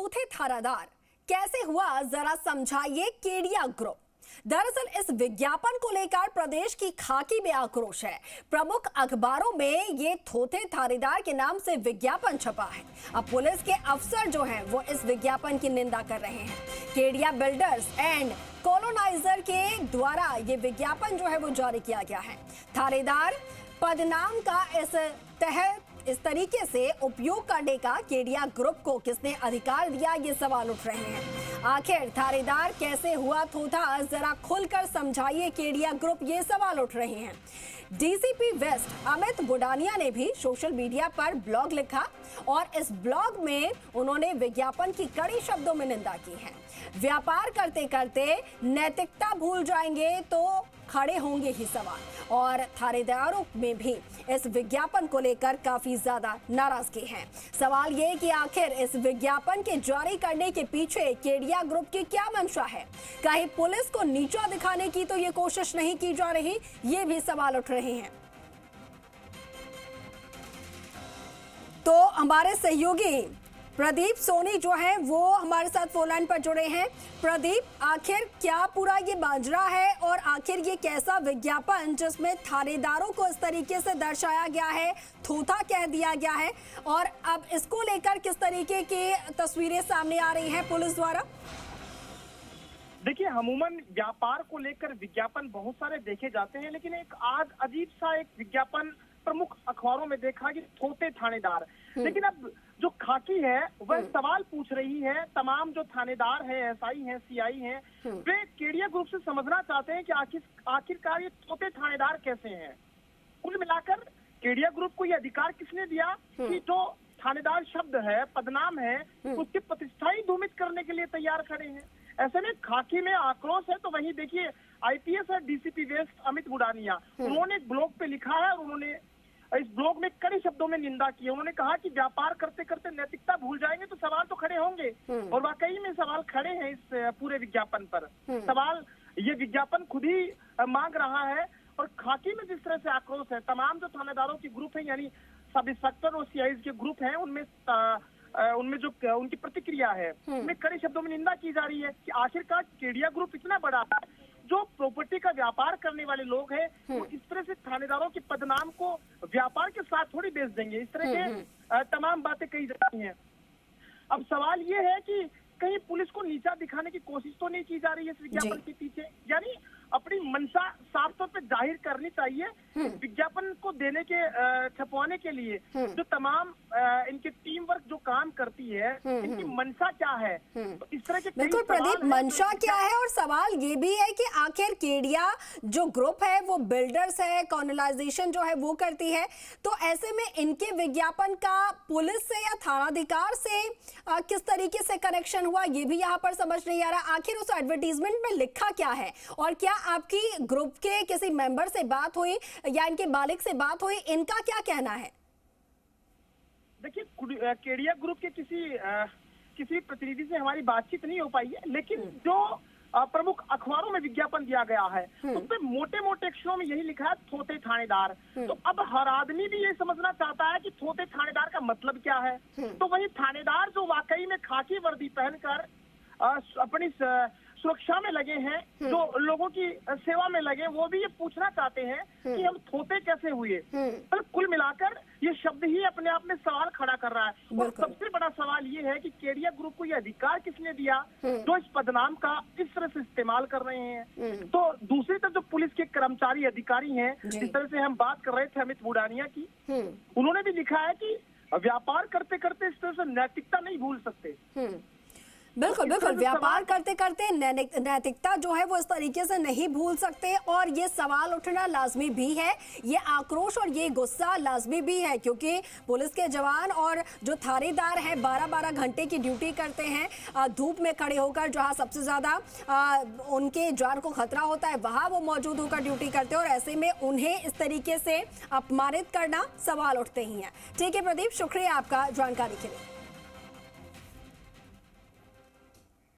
थोथे थानादार कैसे हुआ, जरा समझाइए केडिया ग्रुप। दरअसल इस विज्ञापन को लेकर प्रदेश की खाकी में आक्रोश है। प्रमुख अखबारों में ये थोथे थानेदार के नाम से विज्ञापन छपा है। अब पुलिस के अफसर जो हैं वो इस विज्ञापन की निंदा कर रहे हैं। केडिया बिल्डर्स एंड कॉलोनाइजर के द्वारा ये विज्ञापन जो है वो जारी किया गया है। थानेदार पदनाम का इस तरीके से उपयोग करने का केडिया ग्रुप को किसने अधिकार दिया, ये सवाल उठ रहे हैं। आखिर थानेदार कैसे हुआ थोथा, जरा खुलकर समझाइए केडिया ग्रुप, ये सवाल उठ रहे हैं। डीसीपी वेस्ट अमित बुडानिया ने भी सोशल मीडिया पर ब्लॉग लिखा और इस ब्लॉग में उन्होंने विज्ञापन की कड़ी शब्दों में निंदा की है। व्यापार करते करते नैतिकता भूल जाएंगे तो खड़े होंगे ही सवाल। और थानेदारों में भी इस विज्ञापन को लेकर काफी ज्यादा नाराजगी है। सवाल ये कि आखिर इस विज्ञापन के जारी करने के पीछे केडिया ग्रुप की क्या मंशा है? कहीं पुलिस को नीचा दिखाने की तो ये कोशिश नहीं की जा रही, ये भी सवाल उठ रहे हैं। तो हमारे सहयोगी प्रदीप सोनी जो है वो हमारे साथ फोन लाइन पर जुड़े हैं। प्रदीप, आखिर क्या पूरा ये माजरा है और आखिर ये कैसा विज्ञापन जिसमें थानेदारों को इस तरीके से दर्शाया गया है, थोथा कह दिया गया है, और अब इसको लेकर किस तरीके की तस्वीरें सामने आ रही हैं पुलिस द्वारा? देखिए, अमूमन व्यापार को लेकर विज्ञापन बहुत सारे देखे जाते हैं, लेकिन एक आज अजीब सा एक विज्ञापन प्रमुख अखबारों में देखा कि थोथे थानेदार। लेकिन अब जो खाकी है वह सवाल पूछ रही है। तमाम जो थानेदार हैं, एसआई हैं, सीआई हैं, वे केडिया ग्रुप से समझना चाहते हैं कि आखिरकार ये थोथे थानेदार कैसे हैं। कुल मिलाकर केडिया ग्रुप को ये अधिकार किसने दिया कि जो थानेदार शब्द है, पदनाम है, उसकी प्रतिष्ठा ही धूमित करने के लिए तैयार खड़े हैं। ऐसे में खाकी में आक्रोश है। तो वहीं देखिए, आईपीएस और डीसीपी वेस्ट अमित बुडानिया, उन्होंने एक ब्लॉग पे लिखा है और उन्होंने इस ब्लॉग में कड़े शब्दों में निंदा की। उन्होंने कहा कि व्यापार करते करते नैतिकता भूल जाएंगे तो सवाल तो खड़े होंगे, और वाकई में सवाल खड़े हैं इस पूरे विज्ञापन पर। सवाल ये विज्ञापन खुद ही मांग रहा है। और खाकी में जिस तरह से आक्रोश है, तमाम जो थानेदारों की ग्रुप है, यानी सब इंस्पेक्टर और सीआईज के ग्रुप हैं, उनमें जो उनकी प्रतिक्रिया है उनमें कड़े शब्दों में निंदा की जा रही है कि आखिरकार केडिया ग्रुप इतना बड़ा है, जो प्रॉपर्टी का व्यापार करने वाले लोग हैं वो इस तरह से थानेदारों के पदनाम को व्यापार के साथ थोड़ी बेच देंगे। इस तरह के तमाम बातें कही जाती हैं। अब सवाल ये है कि कहीं पुलिस को नीचा दिखाने की कोशिश तो नहीं की जा रही है इस विज्ञापन के पीछे, यानी अपनी मंशा साफ तौर पे जाहिर करनी चाहिए। विज्ञापन को देने के छपवाने के लिए जो तमाम इनके टीम वर्क जो काम करती है, इनकी मंशा क्या है, तो इस तरह के बिल्कुल प्रदीप, मंशा क्या है, और सवाल ये भी है कि आखिर केडिया जो ग्रुप है वो बिल्डर्स है, कॉलोनाइजेशन जो है वो करती है, तो ऐसे में इनके विज्ञापन का पुलिस से या थानाधिकार से किस तरीके से कनेक्शन हुआ, ये भी यहाँ पर समझ नहीं आ रहा। आखिर उस एडवर्टीजमेंट में लिखा क्या है, और क्या आपकी ग्रुप के किसी मेंबर से बात हुई या इनके मालिक से बात हुई, इनका क्या कहना है? देखिए, केडिया ग्रुप के किसी प्रतिनिधि से हमारी बातचीत नहीं हो पाई है, लेकिन जो प्रमुख अखबारों में विज्ञापन दिया गया है उसमें मोटे मोटे अक्षरों में यही लिखा है, थोथे थानेदार। तो अब हर आदमी भी ये समझना चाहता है कि थोथे थानेदार का मतलब क्या है। तो वही थानेदार जो वाकई में खाकी वर्दी पहनकर अपनी सुरक्षा में लगे हैं, जो लोगों की सेवा में लगे, वो भी ये पूछना चाहते हैं कि हम थोते कैसे हुए। तो कुल मिलाकर ये शब्द ही अपने आप में सवाल खड़ा कर रहा है। और सबसे बड़ा सवाल ये है कि केडिया ग्रुप को ये अधिकार किसने दिया जो इस पदनाम का इस तरह से इस्तेमाल कर रहे हैं। तो दूसरी तरफ जो पुलिस के कर्मचारी अधिकारी हैं, जिस तरह से हम बात कर रहे थे अमित बुडानिया की, उन्होंने भी लिखा है कि व्यापार करते करते इस तरह से नैतिकता नहीं भूल सकते। बिल्कुल बिल्कुल, व्यापार करते करते नैतिकता जो है वो इस तरीके से नहीं भूल सकते, और ये सवाल उठना लाजमी भी है, ये आक्रोश और ये गुस्सा लाजमी भी है, क्योंकि पुलिस के जवान और जो थानेदार हैं 12-12 घंटे की ड्यूटी करते हैं, धूप में खड़े होकर, जहां सबसे ज्यादा उनके जान को खतरा होता है वहां वो मौजूद होकर ड्यूटी करते हैं, और ऐसे में उन्हें इस तरीके से अपमानित करना सवाल उठते ही हैं। ठीक है प्रदीप, शुक्रिया आपका जानकारी के लिए।